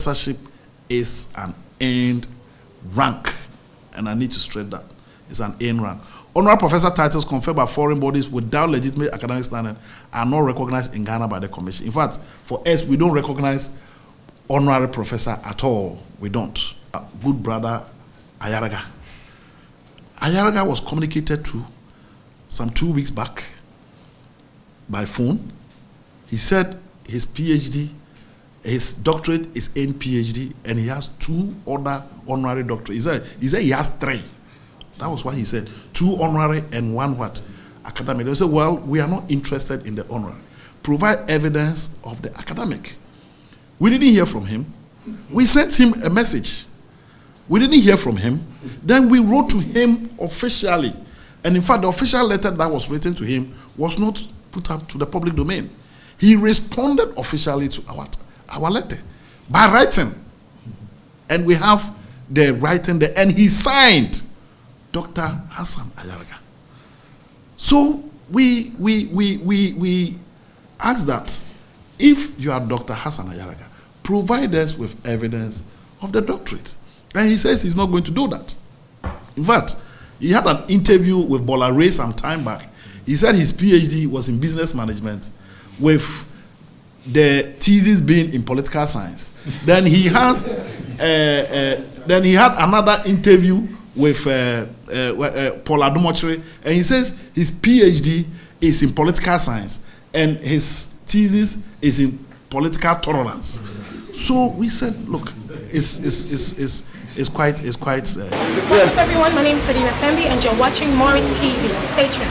Professorship is an earned rank, and I need to stress that. It's an earned rank. Honorary professor titles conferred by foreign bodies without legitimate academic standing are not recognized in Ghana by the Commission. In fact, for us, we don't recognize honorary professor at all. We don't. Good brother Ayariga. Ayariga was communicated to some 2 weeks back by phone. He said his PhD, his doctorate is in PhD, and he has 2 other honorary doctorates. He said he has 3. That was what he said. 2 honorary and 1 what? Academic. They said, well, we are not interested in the honorary. Provide evidence of the academic. We didn't hear from him. We sent him a message. We didn't hear from him. Then we wrote to him officially. And in fact, the official letter that was written to him was not put up to the public domain. He responded officially to our letter by writing. And we have the writing there. And he signed Dr. Hassan Ayariga. So we ask that if you are Dr. Hassan Ayariga, provide us with evidence of the doctorate. And he says he's not going to do that. In fact, he had an interview with Bola Ray some time back. He said his PhD was in business management with the thesis being in political science. Then he has, then he had another interview with Paul Adumochiri, and he says his PhD is in political science and his thesis is in political tolerance. So we said, look, it's quite. What's up, everyone? My name is Sadina Fembi, and you're watching Morris TV. Stay tuned.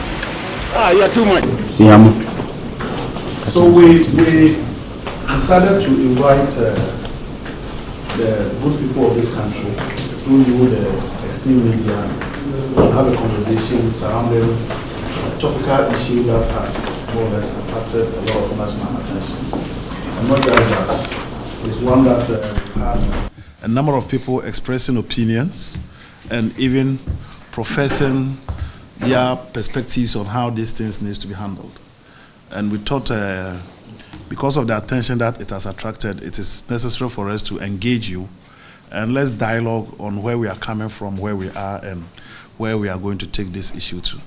Yeah, too much. So we decided to invite the good people of this country, through you, the esteemed media, to have a conversation surrounding a topical issue that has more or less attracted a lot of national attention. And not just that, it's one that we've had a number of people expressing opinions and even professing their perspectives on how these things need to be handled. And we thought, because of the attention that it has attracted, it is necessary for us to engage you and let's dialogue on where we are coming from, where we are, and where we are going to take this issue to.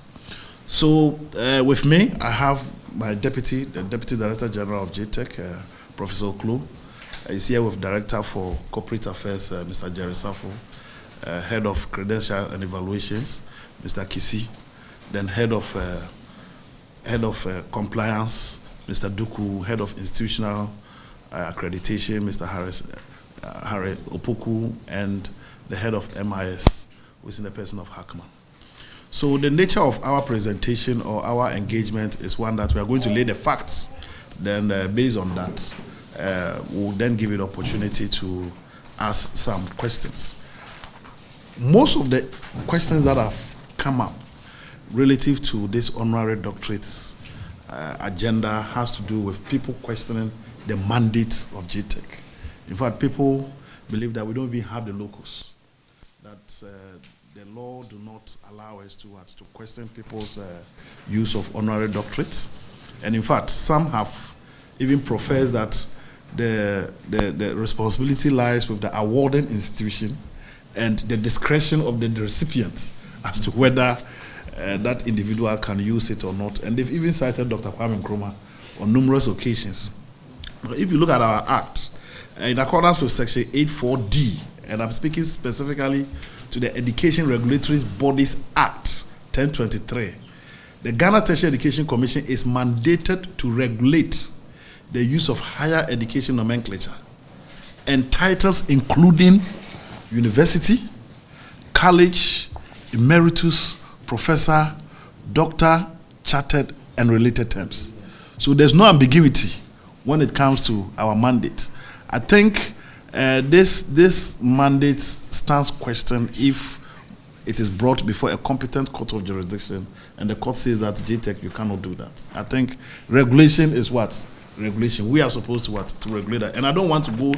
So with me, I have my deputy, the Deputy Director General of GTEC, Professor Aclaimed. He's here with Director for Corporate Affairs, Mr. Jerry Safo, Head of Credential and Evaluations, Mr. Kisi, then Head of Compliance, Mr. Duku, Head of Institutional Accreditation, Mr. Harry Opoku, and the Head of MIS, who is in the person of Hackman. So the nature of our presentation or our engagement is one that we are going to lay the facts, then based on that, we'll then give you the opportunity to ask some questions. Most of the questions that have come up relative to this honorary doctorate agenda has to do with people questioning the mandate of GTEC. In fact, people believe that we don't even have the locus, that the law do not allow us to question people's use of honorary doctorates. And in fact, some have even professed that the responsibility lies with the awarding institution and the discretion of the recipient as to whether that individual can use it or not. And they've even cited Dr. Kwame Nkrumah on numerous occasions. If you look at our act, in accordance with Section 84D, and I'm speaking specifically to the Education Regulatory Bodies Act 1023, the Ghana Tertiary Education Commission is mandated to regulate the use of higher education nomenclature and titles including university, college, emeritus, professor, doctor, chartered, and related terms. So there's no ambiguity when it comes to our mandate. I think this mandate stands question if it is brought before a competent court of jurisdiction and the court says that GTEC, you cannot do that. I think regulation is what? Regulation. We are supposed to what? To regulate that. And I don't want to go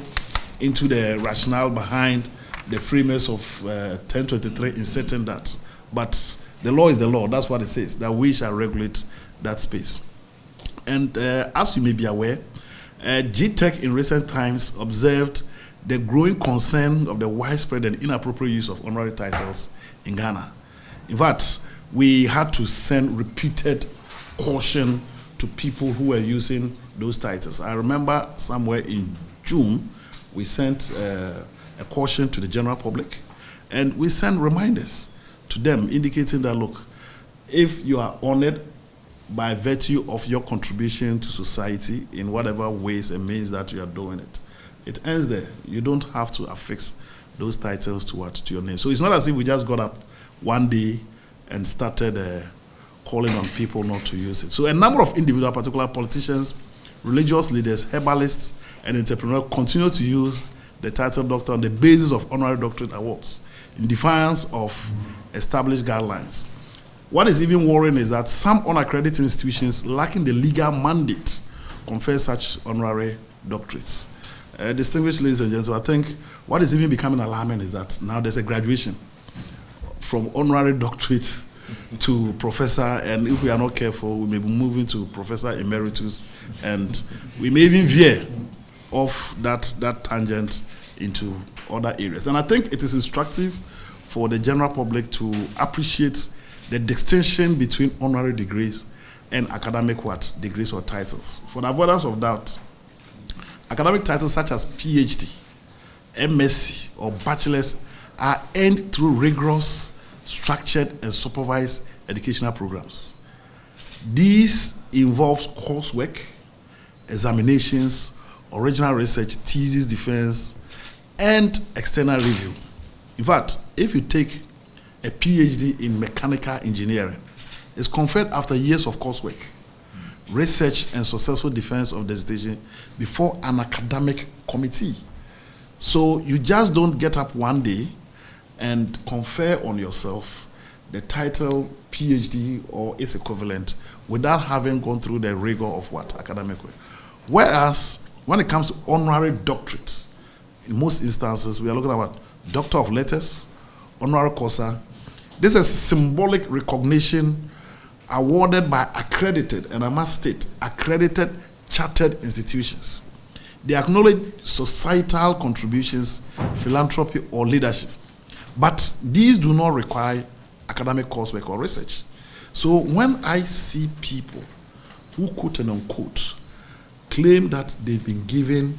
into the rationale behind the framers of 1023 inserting that. But the law is the law. That's what it says, that we shall regulate that space. And as you may be aware, GTEC in recent times observed the growing concern of the widespread and inappropriate use of honorary titles in Ghana. In fact, we had to send repeated caution to people who were using those titles. I remember somewhere in June, we sent a caution to the general public, and we sent reminders to them indicating that, look, if you are honored by virtue of your contribution to society in whatever ways and means that you are doing it, it ends there. You don't have to affix those titles to what? To your name. So it's not as if we just got up one day and started calling on people not to use it. So a number of individual, particular politicians, religious leaders, herbalists, and entrepreneurs continue to use the title doctor on the basis of honorary doctorate awards in defiance of established guidelines. What is even worrying is that some unaccredited institutions lacking the legal mandate confer such honorary doctorates. Distinguished ladies and gentlemen, I think what is even becoming alarming is that now there's a graduation from honorary doctorate to professor, and if we are not careful, we may be moving to professor emeritus, and we may even veer off that tangent into other areas. And I think it is instructive for the general public to appreciate the distinction between honorary degrees and academic degrees or titles. For the avoidance of doubt, academic titles such as PhD, MSc, or bachelor's are earned through rigorous, structured, and supervised educational programs. These involve coursework, examinations, original research, thesis defense, and external review. In fact, if you take a PhD in mechanical engineering, it's conferred after years of coursework, research, and successful defense of dissertation before an academic committee. So you just don't get up one day and confer on yourself the title PhD or its equivalent without having gone through the rigor of academic work. Whereas when it comes to honorary doctorate, in most instances we are looking at Doctor of Letters, honorary causa. This is symbolic recognition awarded by accredited, and I must state, accredited chartered institutions. They acknowledge societal contributions, philanthropy, or leadership. But these do not require academic coursework or research. So when I see people who, quote and unquote, claim that they've been given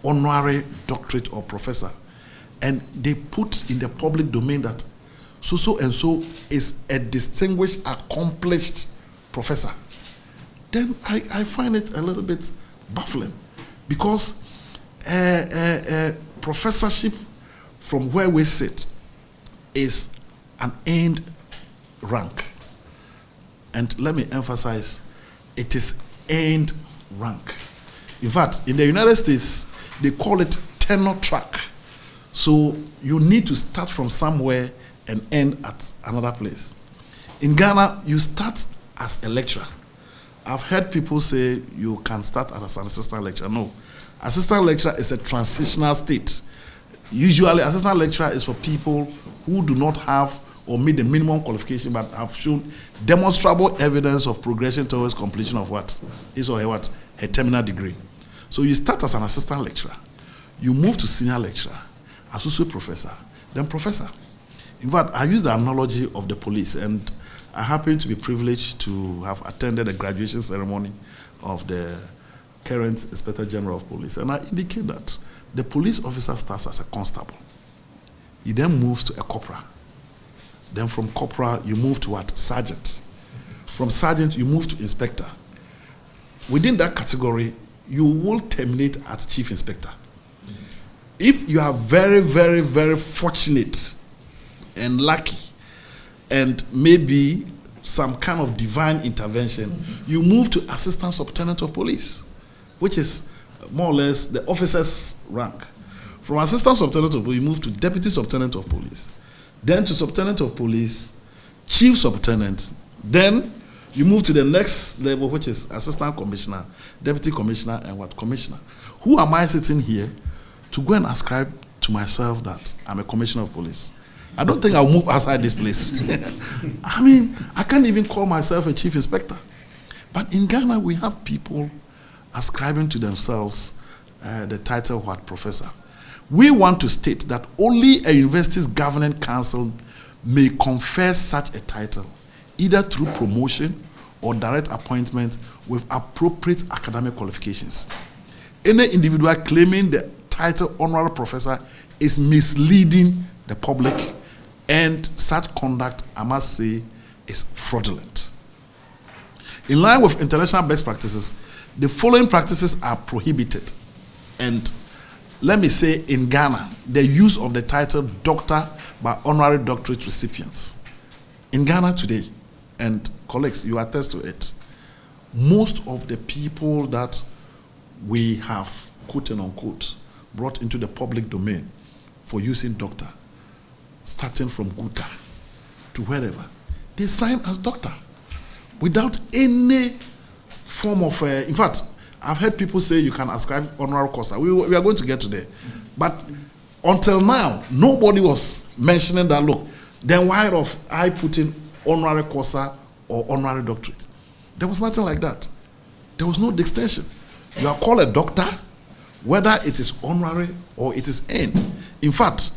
honorary doctorate or professor, and they put in the public domain that so and so is a distinguished, accomplished professor, then I find it a little bit baffling, because professorship from where we sit is an earned rank. And let me emphasize, it is earned rank. In fact, in the United States, they call it tenure track. So you need to start from somewhere and end at another place. In Ghana, you start as a lecturer. I've heard people say you can start as an assistant lecturer. No. Assistant lecturer is a transitional state. Usually, assistant lecturer is for people who do not have or meet the minimum qualification but have shown demonstrable evidence of progression towards completion of his or her terminal degree. So you start as an assistant lecturer, you move to senior lecturer, associate professor, then professor. In fact, I use the analogy of the police, and I happen to be privileged to have attended a graduation ceremony of the current Inspector General of Police, and I indicate that the police officer starts as a constable. He then moves to a corporal. Then from corporal, you move to sergeant. From sergeant, you move to inspector. Within that category, you will terminate at chief inspector. If you are very, very, very fortunate and lucky, and maybe some kind of divine intervention, you move to assistant sublieutenant of police, which is more or less the officer's rank. From assistant sublieutenant of police, you move to deputy sublieutenant of police. Then to sublieutenant of police, chief sublieutenant. Then you move to the next level, which is assistant commissioner, deputy commissioner, and commissioner. Who am I sitting here to go and ascribe to myself that I'm a commissioner of police? I don't think I'll move outside this place. I mean, I can't even call myself a chief inspector. But in Ghana, we have people ascribing to themselves the title professor. we want to state that only a university's governing council may confer such a title, either through promotion or direct appointment with appropriate academic qualifications. Any individual claiming the title honorary professor is misleading the public, and such conduct, I must say, is fraudulent. In line with international best practices, the following practices are prohibited. And let me say, in Ghana, the use of the title doctor by honorary doctorate recipients. In Ghana today, and colleagues, you attest to it, most of the people that we have, quote and unquote, brought into the public domain for using doctor, starting from Guta to wherever, they sign as doctor without any form of, in fact, I've heard people say you can ascribe honorary causa. We are going to get to there. But until now, nobody was mentioning that, look, then why of I put in honorary causa or honorary doctorate? There was nothing like that. There was no distinction. You are called a doctor, whether it is honorary or it is earned. In fact,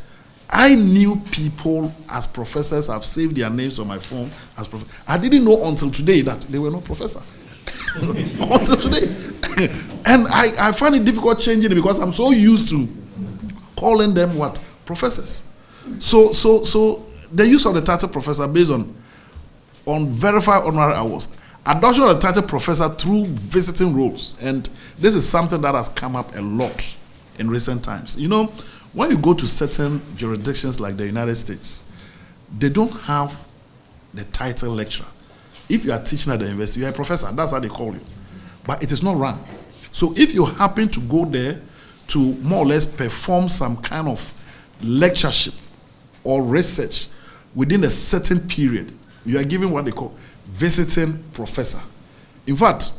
I knew people as professors. I've saved their names on my phone as professors. I didn't know until today that they were not professor. Until today. And I find it difficult changing it because I'm so used to calling them what? Professors. So the use of the title professor based on verified honorary awards, adoption of the title professor through visiting roles, and this is something that has come up a lot in recent times. You know, when you go to certain jurisdictions like the United States, they don't have the title lecturer. If you are teaching at the university, you are a professor. That's how they call you. But it is not run. So if you happen to go there to more or less perform some kind of lectureship or research within a certain period, you are given what they call visiting professor. In fact,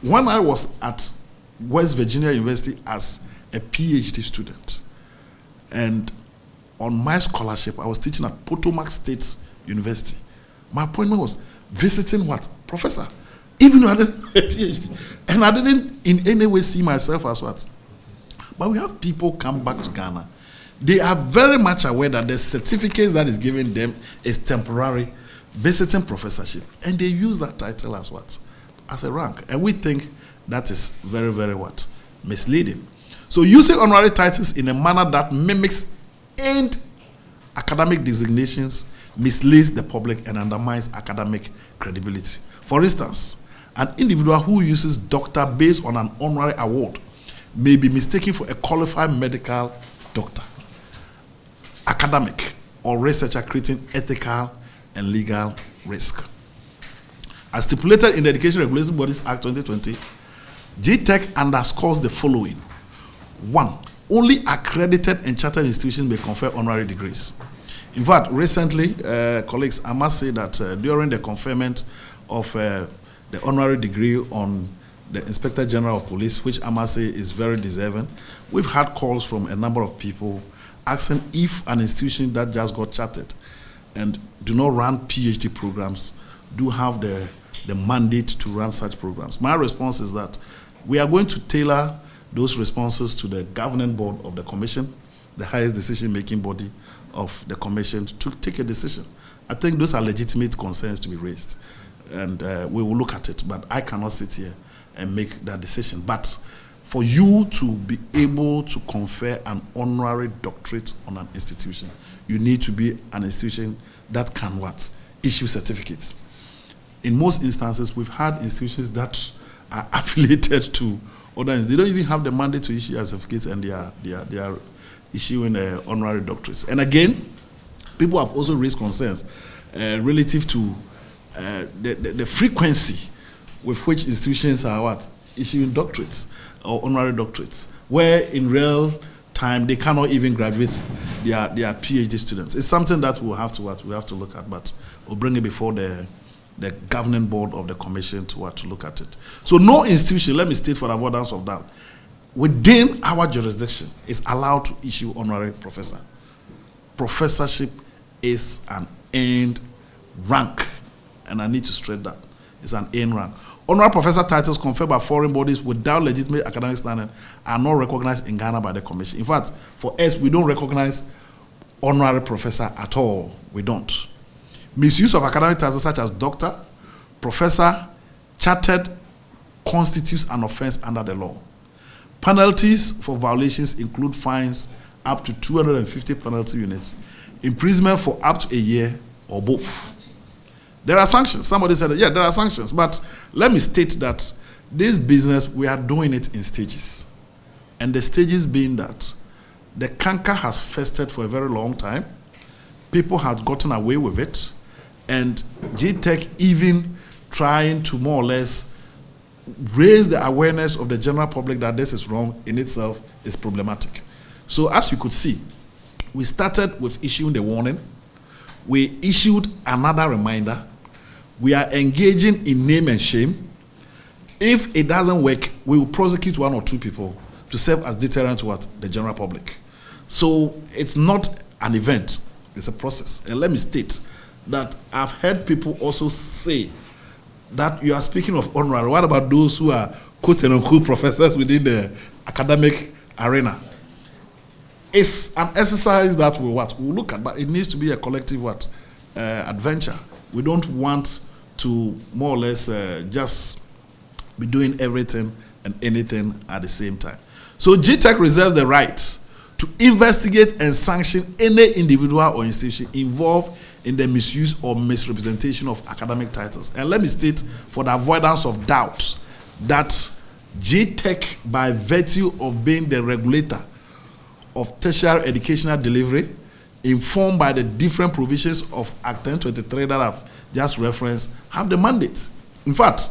when I was at West Virginia University as a PhD student, and on my scholarship, I was teaching at Potomac State University. My appointment was visiting what? Professor. Even though I didn't have a PhD. And I didn't in any way see myself as what? But we have people come back to Ghana. They are very much aware that the certificates that is given them is temporary visiting professorship. And they use that title as what? As a rank. And we think that is very, very what? Misleading. So using honorary titles in a manner that mimics earned academic designations misleads the public and undermines academic credibility. For instance, an individual who uses doctor based on an honorary award may be mistaken for a qualified medical doctor, academic, or researcher, creating ethical and legal risk. As stipulated in the Education Regulation Bodies Act 2020, GTEC underscores the following. 1. Only accredited and chartered institutions may confer honorary degrees. In fact, recently, colleagues, I must say that during the conferment of the honorary degree on the Inspector General of Police, which I must say is very deserving, we've had calls from a number of people asking if an institution that just got chartered and do not run PhD programs do have the mandate to run such programs. My response is that we are going to tailor those responses to the governing board of the commission, the highest decision-making body of the commission, to take a decision. I think those are legitimate concerns to be raised, and we will look at it, but I cannot sit here and make that decision. But for you to be able to confer an honorary doctorate on an institution, you need to be an institution that can what? Issue certificates. In most instances, we've had institutions that are affiliated to other. They don't even have the mandate to issue certificates, and they are issuing honorary doctorates. And again, people have also raised concerns relative to the frequency with which institutions are what? Issuing doctorates or honorary doctorates, where in real time they cannot even graduate their PhD students. It's something that we'll have to look at, but we'll bring it before the governing board of the commission to look at it. So no institution, let me state for the avoidance of doubt, within our jurisdiction is allowed to issue honorary professor. Professorship is an earned rank, and I need to stress that. It's an earned rank. Honorary professor titles conferred by foreign bodies without legitimate academic standing are not recognized in Ghana by the Commission. In fact, for us, we don't recognize honorary professor at all. We don't. Misuse of academic titles such as doctor, professor, chartered constitutes an offense under the law. Penalties for violations include fines up to 250 penalty units, imprisonment for up to a year, or both. There are sanctions. Somebody said, yeah, there are sanctions. But let me state that this business, we are doing it in stages. And the stages being that the canker has festered for a very long time. People have gotten away with it. And GTEC even trying to more or less raise the awareness of the general public that this is wrong in itself is problematic. So as you could see, we started with issuing the warning. We issued another reminder. We are engaging in name and shame. If it doesn't work, we will prosecute one or two people to serve as deterrent to what? The general public. So it's not an event, it's a process. And let me state that I've heard people also say that you are speaking of honorary. What about those who are quote-unquote professors within the academic arena? It's an exercise that we'll look at, but it needs to be a collective adventure. We don't want to more or less just be doing everything and anything at the same time. So GTEC reserves the right to investigate and sanction any individual or institution involved in the misuse or misrepresentation of academic titles. And let me state, for the avoidance of doubt, that GTEC, by virtue of being the regulator of tertiary educational delivery, informed by the different provisions of Act 1023 that I've just referenced, have the mandate. In fact,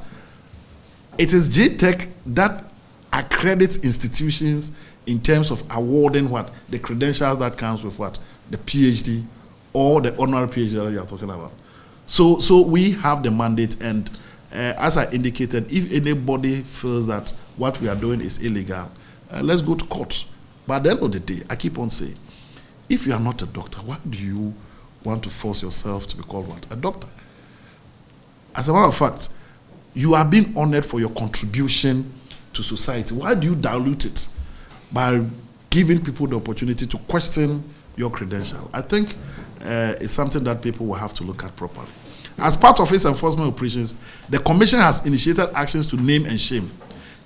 it is GTEC that accredits institutions in terms of awarding the credentials that comes with the PhD or the honorary PhD that you are talking about. So we have the mandate, and as I indicated, if anybody feels that what we are doing is illegal, let's go to court. But at the end of the day, I keep on saying, if you are not a doctor, why do you want to force yourself to be called what? A doctor? As a matter of fact, you are being honored for your contribution to society. Why do you dilute it by giving people the opportunity to question your credential? I think it's something that people will have to look at properly. As part of its enforcement operations, the Commission has initiated actions to name and shame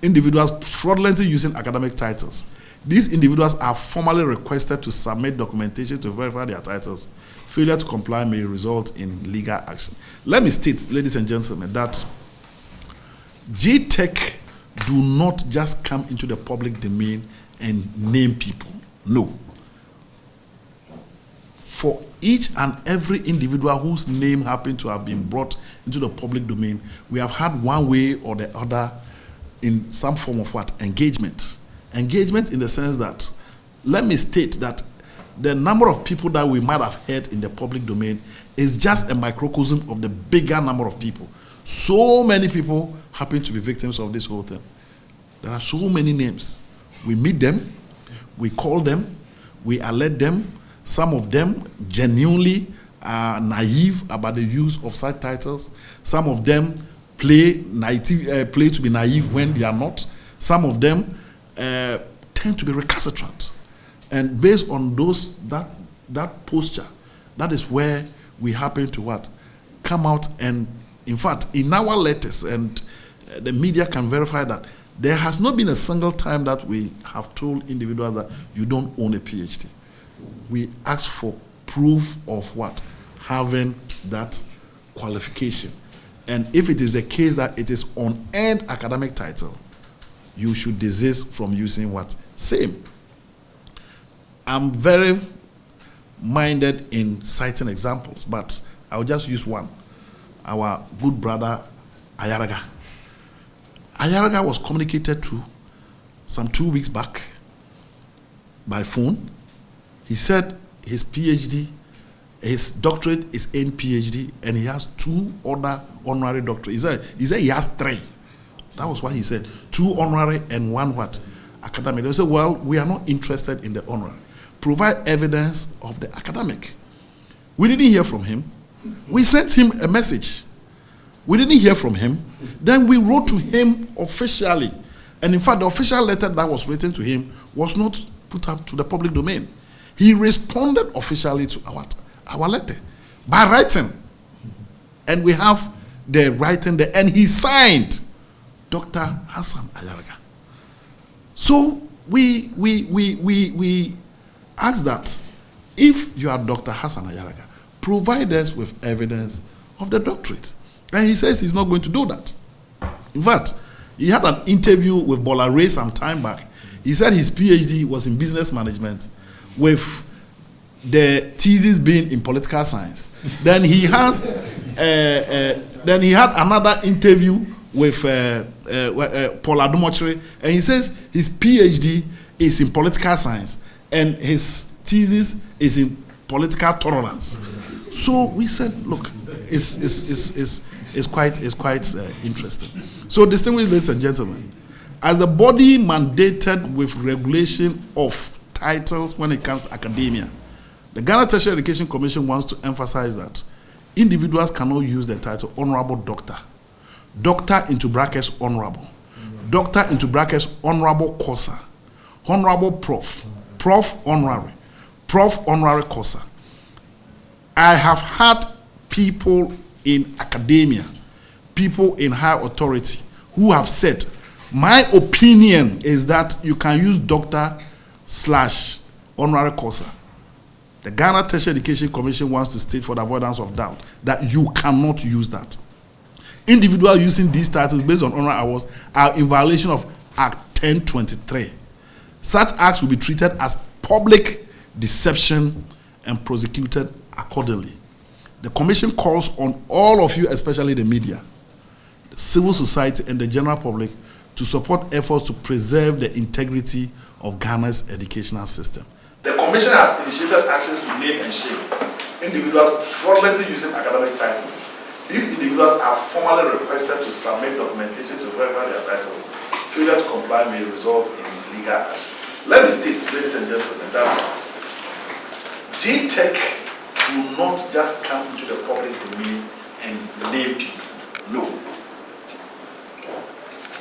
individuals fraudulently using academic titles. These individuals are formally requested to submit documentation to verify their titles. Failure to comply may result in legal action. Let me state, ladies and gentlemen, that GTEC do not just come into the public domain and name people. No. For each and every individual whose name happened to have been brought into the public domain, we have had one way or the other in some form of engagement. Engagement in the sense that, let me state that the number of people that we might have heard in the public domain is just a microcosm of the bigger number of people. So many people happen to be victims of this whole thing. There are so many names. We meet them, we call them, we alert them. Some of them genuinely are naive about the use of such titles. Some of them play to be naive when they are not. Some of them tend to be recalcitrant. And based on that posture, that is where we happen to come out, and in fact, in our letters, and the media can verify that, there has not been a single time that we have told individuals that you don't own a PhD. We ask for proof of having that qualification. And if it is the case that it is unearned academic title, you should desist from using same. I'm very minded in citing examples, but I'll just use one. Our good brother, Ayariga. Ayariga was communicated to some 2 weeks back by phone. He said his PhD, his doctorate is in PhD, and he has 2 other honorary doctorates. He said he has 3. That was what he said. 2 honorary and 1 academic. They said, well, we are not interested in the honorary. Provide evidence of the academic. We didn't hear from him. We sent him a message. We didn't hear from him. Then we wrote to him officially. And in fact, the official letter that was written to him was not put up to the public domain. He responded officially to our letter by writing. And we have the writing there. And he signed Dr. Hassan Ayariga. So we ask that if you are Dr. Hassan Ayariga, provide us with evidence of the doctorate. And he says he's not going to do that. In fact, he had an interview with Bola Ray some time back. He said his PhD was in business management with the thesis being in political science. Then he has, then he had another interview with Paul Adumochiri, and he says his PhD is in political science and his thesis is in political tolerance. So we said, look, it's quite interesting. So, distinguished ladies and gentlemen, as the body mandated with regulation of titles when it comes to academia, the Ghana Tertiary Education Commission wants to emphasize that individuals cannot use the title Honorable Doctor, Doctor into brackets Honorable, Doctor into brackets Honorable Courser, Honorable Prof, Prof Honorary, Prof Honorary Courser. I have had people in academia, people in high authority who have said, my opinion is that you can use Doctor / Honorary Courser. The Ghana Tertiary Education Commission wants to state for the avoidance of doubt that you cannot use that. Individuals using these titles based on honorary awards are in violation of Act 1023. Such acts will be treated as public deception and prosecuted accordingly. The Commission calls on all of you, especially the media, the civil society, and the general public to support efforts to preserve the integrity of Ghana's educational system. The Commission has initiated actions to name and shame individuals fraudulently using academic titles. These individuals are formally requested to submit documentation to verify their titles. Failure to comply may result in legal action. Let me state, ladies and gentlemen, that GTEC do not just come into the public domain and name people. No.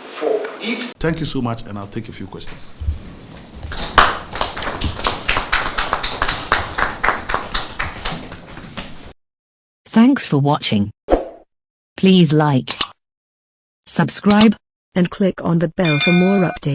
For each. Thank you so much, and I'll take a few questions. Thanks for watching. Please like, subscribe, and click on the bell for more updates.